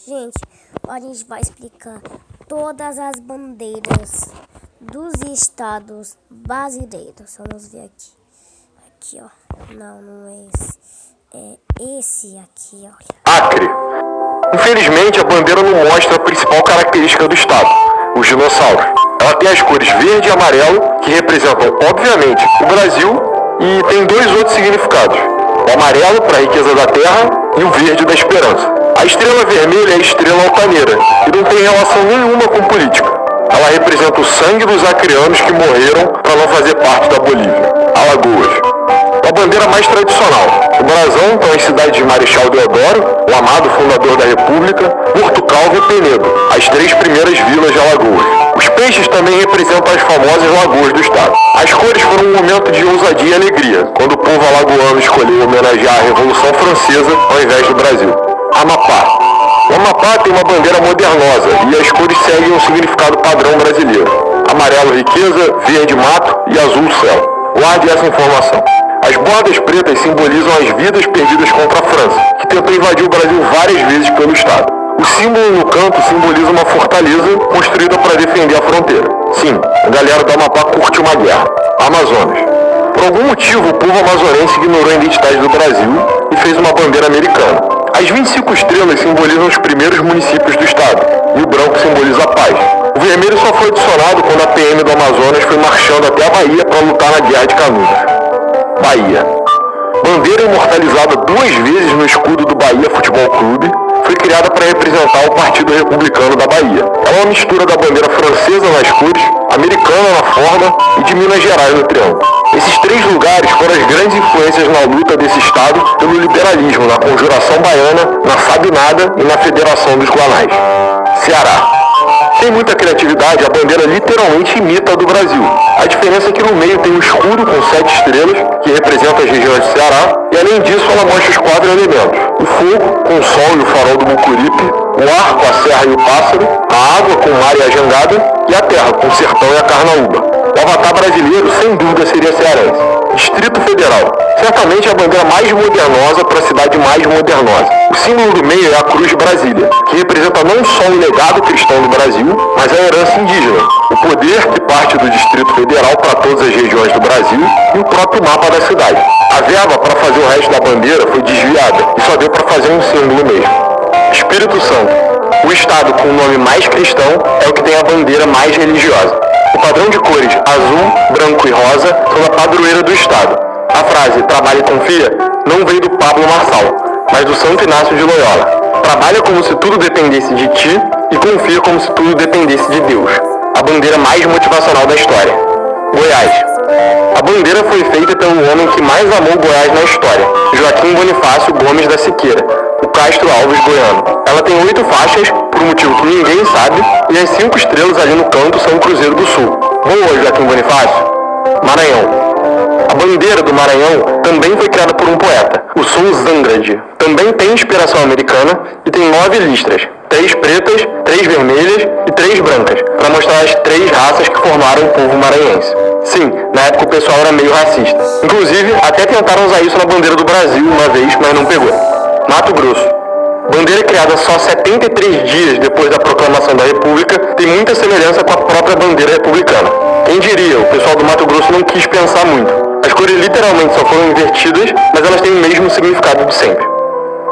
Gente, a gente vai explicar todas as bandeiras dos estados brasileiros. Vamos ver aqui. Aqui, ó. Não é esse. É esse aqui, olha. Acre. Infelizmente, a bandeira não mostra a principal característica do estado, os dinossauros. Ela tem as cores verde e amarelo, que representam, obviamente, o Brasil, e tem dois outros significados. O amarelo para a riqueza da terra e o verde da esperança. A estrela vermelha é a estrela altaneira e não tem relação nenhuma com política. Ela representa o sangue dos acreanos que morreram para não fazer parte da Bolívia. Alagoas. A bandeira mais tradicional. O brasão com as cidades de Marechal Deodoro, o amado fundador da República, Porto Calvo e Penedo, as três primeiras vilas de Alagoas. Os peixes também representam as famosas lagoas do estado. As cores foram um momento de ousadia e alegria, quando o povo alagoano escolheu homenagear a Revolução Francesa ao invés do Brasil. Amapá. O Amapá tem uma bandeira modernosa e as cores seguem um significado padrão brasileiro. Amarelo riqueza, verde mato e azul céu. Guarde essa informação. As bordas pretas simbolizam as vidas perdidas contra a França, que tentou invadir o Brasil várias vezes pelo estado. O símbolo no canto simboliza uma fortaleza construída para defender a fronteira. Sim, a galera do Amapá curte uma guerra. Amazonas. Por algum motivo, o povo amazonense ignorou a identidade do Brasil e fez uma bandeira americana. As 25 estrelas simbolizam os primeiros municípios do estado, e o branco simboliza a paz. O vermelho só foi adicionado quando a PM do Amazonas foi marchando até a Bahia para lutar na Guerra de Canudos. Bahia. Bandeira imortalizada 2 vezes no escudo do Bahia Futebol Clube, foi criada para representar o Partido Republicano da Bahia. Ela é uma mistura da bandeira francesa nas cores, americana na forma e de Minas Gerais no triângulo. Esses 3 lugares foram as grandes influências na luta desse estado pelo liberalismo, na Conjuração Baiana, na Sabinada e na Federação dos Guanais. Ceará. Sem muita criatividade, a bandeira literalmente imita a do Brasil. A diferença é que no meio tem um escudo com 7 estrelas, que representa as regiões do Ceará, e além disso ela mostra os 4 elementos. O fogo, com o sol e o farol do Mucuripe, o ar com a serra e o pássaro, a água com o mar e a jangada, e a terra com o sertão e a carnaúba. O avatar brasileiro, sem dúvida, seria cearense. Distrito Federal. Certamente a bandeira mais modernosa para a cidade mais modernosa. O símbolo do meio é a Cruz de Brasília, que representa não só o legado cristão do Brasil, mas a herança indígena, o poder que parte do Distrito Federal para todas as regiões do Brasil e o próprio mapa da cidade. A verba para fazer o resto da bandeira foi desviada e só deu para fazer um símbolo mesmo. Espírito Santo. O estado com o nome mais cristão é o que tem a bandeira mais religiosa. O padrão de cores azul, branco e rosa são da padroeira do estado. A frase "trabalha e confia" não veio do Pablo Marçal, mas do Santo Inácio de Loyola. Trabalha como se tudo dependesse de ti e confia como se tudo dependesse de Deus. A bandeira mais motivacional da história. Goiás. A bandeira foi feita pelo homem que mais amou Goiás na história, Joaquim Bonifácio Gomes da Siqueira, o Castro Alves goiano. Ela tem 8 faixas, por um motivo que ninguém sabe, e as 5 estrelas ali no canto são o Cruzeiro do Sul. Boa, Joaquim Bonifácio. Maranhão. A bandeira do Maranhão também foi criada por um poeta, o Sul Zangrande. Também tem inspiração americana e tem 9 listras, 3 pretas, 3 vermelhas e 3 brancas, para mostrar as 3 raças que formaram o povo maranhense. Sim, na época o pessoal era meio racista. Inclusive, até tentaram usar isso na bandeira do Brasil uma vez, mas não pegou. Mato Grosso. Bandeira criada só 73 dias depois da proclamação da República, tem muita semelhança com a própria bandeira republicana. Quem diria, o pessoal do Mato Grosso não quis pensar muito. As cores literalmente só foram invertidas, mas elas têm o mesmo significado de sempre.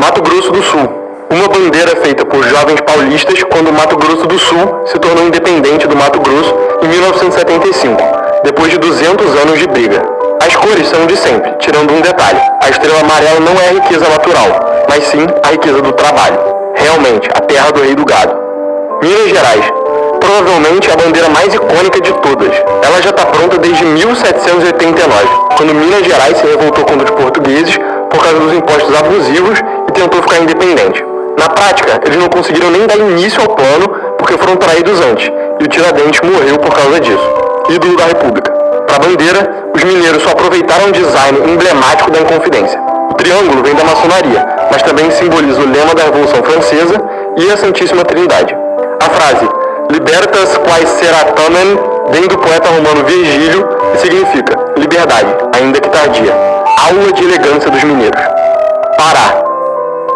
Mato Grosso do Sul. Uma bandeira feita por jovens paulistas quando o Mato Grosso do Sul se tornou independente do Mato Grosso em 1975, depois de 200 anos de briga. As cores são de sempre, tirando um detalhe. A estrela amarela não é a riqueza natural, mas sim a riqueza do trabalho. Realmente, a terra do rei do gado. Minas Gerais. Provavelmente a bandeira mais icônica de todas. Ela já está pronta desde 1789, quando Minas Gerais se revoltou contra os portugueses por causa dos impostos abusivos e tentou ficar independente. Na prática, eles não conseguiram nem dar início ao plano porque foram traídos antes, e o Tiradentes morreu por causa disso. Ídolo da República. Para a bandeira, os mineiros só aproveitaram o design emblemático da Inconfidência. O triângulo vem da maçonaria, mas também simboliza o lema da Revolução Francesa e a Santíssima Trindade. A frase "Libertas quae seratamen" vem do poeta romano Virgílio e significa liberdade, ainda que tardia. Aula de elegância dos mineiros. Pará.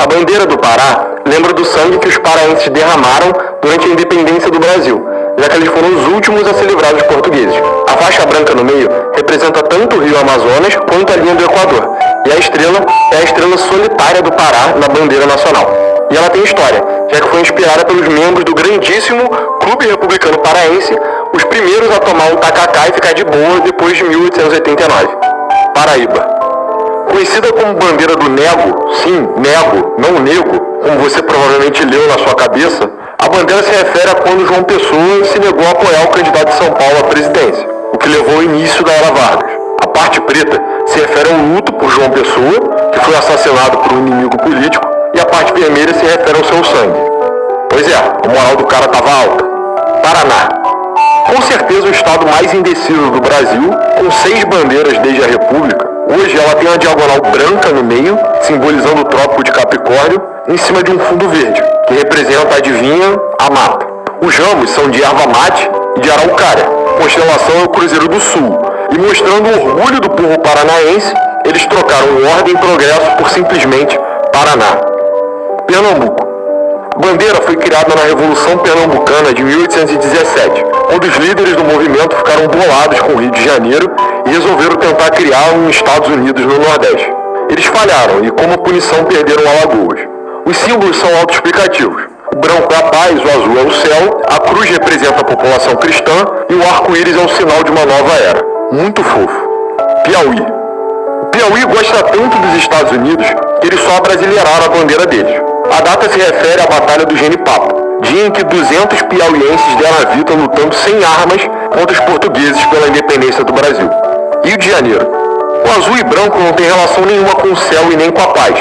A bandeira do Pará lembra do sangue sangue que os paraenses derramaram durante a independência do Brasil, já que eles foram os últimos a se livrar dos portugueses. A faixa branca no meio representa tanto o rio Amazonas quanto a linha do Equador, e a estrela é a estrela solitária do Pará na bandeira nacional. E ela tem história, já que foi inspirada pelos membros do grandíssimo Clube Republicano Paraense, os primeiros a tomar um tacacá e ficar de boa depois de 1889. Paraíba. Conhecida como bandeira do nego, sim, nego, não nego, como você provavelmente leu na sua cabeça, a bandeira se refere a quando João Pessoa se negou a apoiar o candidato de São Paulo à presidência, o que levou ao início da Era Vargas. A parte preta se refere ao luto por João Pessoa, que foi assassinado por um inimigo político, e a parte vermelha se refere ao seu sangue. Pois é, a moral do cara estava alta. Paraná. Com certeza o estado mais indeciso do Brasil, com 6 bandeiras desde a República. Hoje ela tem uma diagonal branca no meio, simbolizando o Trópico de Capricórnio, em cima de um fundo verde, que representa, adivinha, a mata. Os ramos são de erva mate e de araucária. Constelação é o Cruzeiro do Sul. E mostrando o orgulho do povo paranaense, eles trocaram Ordem e Progresso por simplesmente Paraná. Pernambuco. A bandeira foi criada na Revolução Pernambucana de 1817, quando os líderes do movimento ficaram bolados com o Rio de Janeiro e resolveram tentar criar um Estados Unidos no Nordeste. Eles falharam e, como punição, perderam Alagoas. Os símbolos são autoexplicativos. O branco é a paz, o azul é o céu, a cruz representa a população cristã e o arco-íris é um sinal de uma nova era. Muito fofo. Piauí. O Piauí gosta tanto dos Estados Unidos que eles só abrasileiraram a bandeira deles. A data se refere à Batalha do Genipapo, dia em que 200 piauienses deram a vida lutando sem armas contra os portugueses pela independência do Brasil. Rio de Janeiro. O azul e branco não tem relação nenhuma com o céu e nem com a paz.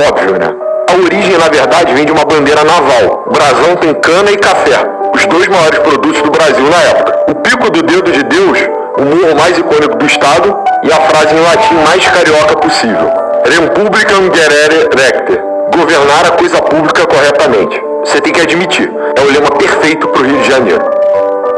Óbvio, né? A origem, na verdade, vem de uma bandeira naval. O brasão tem cana e café, os 2 maiores produtos do Brasil na época. O pico do dedo de Deus, o morro mais icônico do estado, e a frase em latim mais carioca possível. Rem publicam gerere recte. Governar a coisa pública corretamente. Você tem que admitir, é o lema perfeito para o Rio de Janeiro.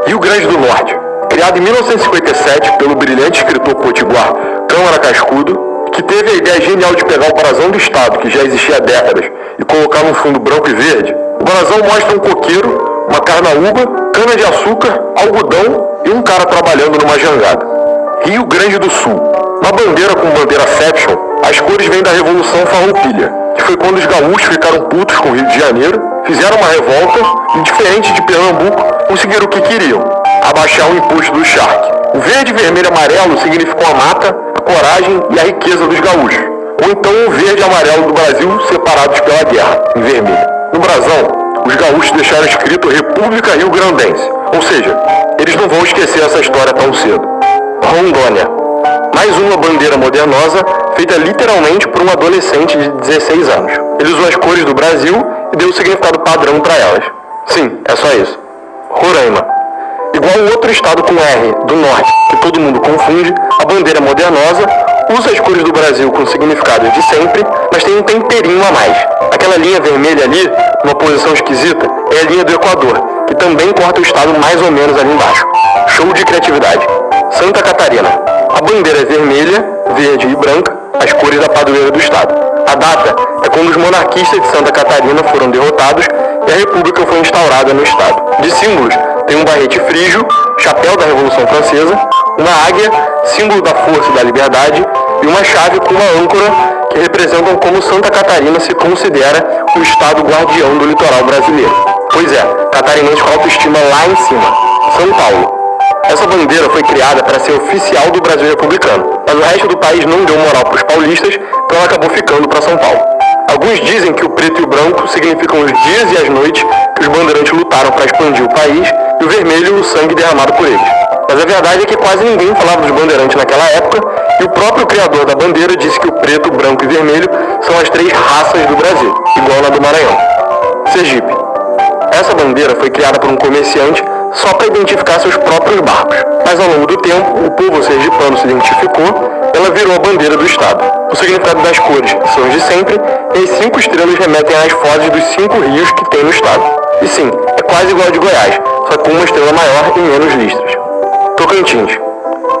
Rio Grande do Norte. Criado em 1957 pelo brilhante escritor potiguar Câmara Cascudo, que teve a ideia genial de pegar o brasão do estado, que já existia há décadas, e colocar num fundo branco e verde, o brasão mostra um coqueiro, uma carnaúba, cana-de-açúcar, algodão e um cara trabalhando numa jangada. Rio Grande do Sul. Na bandeira com bandeiraception, as cores vêm da Revolução Farroupilha, que foi quando os gaúchos ficaram putos com o Rio de Janeiro, fizeram uma revolta e, diferente de Pernambuco, conseguiram o que queriam, abaixar o imposto do charque. O verde, vermelho e amarelo significam a mata, a coragem e a riqueza dos gaúchos. Ou então o verde e amarelo do Brasil separados pela guerra, em vermelho. No brasão, os gaúchos deixaram escrito República Rio-Grandense, ou seja, eles não vão esquecer essa história tão cedo. Rondônia. Mais uma bandeira modernosa, feita literalmente por um adolescente de 16 anos. Ele usou as cores do Brasil e deu o significado padrão para elas. Sim, é só isso. Roraima. Igual o outro estado com R, do norte, que todo mundo confunde, a bandeira modernosa usa as cores do Brasil com significados de sempre, mas tem um temperinho a mais. Aquela linha vermelha ali, numa posição esquisita, é a linha do Equador, que também corta o estado mais ou menos ali embaixo. Show de criatividade. Santa Catarina. A bandeira é vermelha, verde e branca, as cores da padroeira do estado. A data é quando os monarquistas de Santa Catarina foram derrotados e a república foi instaurada no estado. De símbolos, tem um barrete frígio, chapéu da Revolução Francesa, uma águia, símbolo da força e da liberdade, e uma chave com uma âncora que representam como Santa Catarina se considera o estado guardião do litoral brasileiro. Pois é, catarinense com autoestima lá em cima. São Paulo. Essa bandeira foi criada para ser oficial do Brasil republicano, mas o resto do país não deu moral para os paulistas, então ela acabou ficando para São Paulo. Alguns dizem que o preto e o branco significam os dias e as noites que os bandeirantes lutaram para expandir o país, e o vermelho o sangue derramado por eles. Mas a verdade é que quase ninguém falava dos bandeirantes naquela época, e o próprio criador da bandeira disse que o preto, branco e vermelho são as 3 raças do Brasil, igual na do Maranhão. Sergipe. Essa bandeira foi criada por um comerciante só para identificar seus próprios barcos. Mas ao longo do tempo, o povo sergipano se identificou, ela virou a bandeira do estado. O significado das cores são os de sempre, e as 5 estrelas remetem às fozes dos 5 rios que tem no estado. E sim, é quase igual a de Goiás, só com uma estrela maior e menos listras. Tocantins.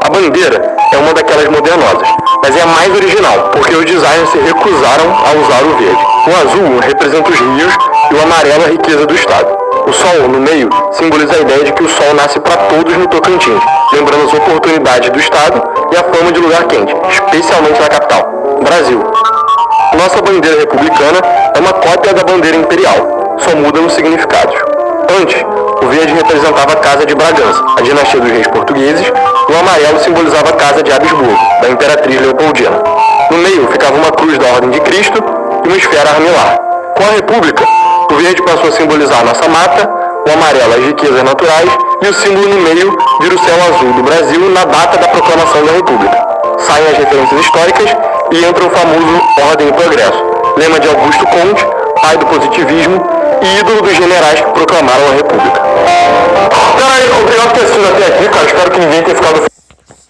A bandeira é uma daquelas modernosas, mas é a mais original, porque os designers se recusaram a usar o verde. O azul representa os rios e o amarelo a riqueza do Estado. O sol, no meio, simboliza a ideia de que o sol nasce para todos no Tocantins, lembrando as oportunidades do Estado e a fama de lugar quente, especialmente na capital, Brasil. Nossa bandeira republicana é uma cópia da bandeira imperial, só muda nos significados. Antes, o verde representava a Casa de Bragança, a dinastia dos reis portugueses, e o amarelo simbolizava a Casa de Habsburgo, da Imperatriz Leopoldina. No meio ficava uma cruz da Ordem de Cristo e uma esfera armilar. Com a República, o verde passou a simbolizar a nossa mata, o amarelo as riquezas naturais e o símbolo no meio vira o céu azul do Brasil na data da proclamação da República. Saem as referências históricas e entra o famoso Ordem e Progresso, lema de Augusto Conte, pai do positivismo e ídolo dos generais que proclamaram a República. Peraí, obrigado por ter assistido até aqui, cara. Espero que ninguém tenha ficado...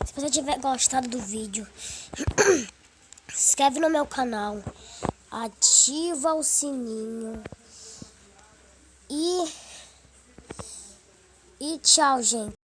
Se você tiver gostado do vídeo, se inscreve no meu canal, ativa o sininho e tchau, gente.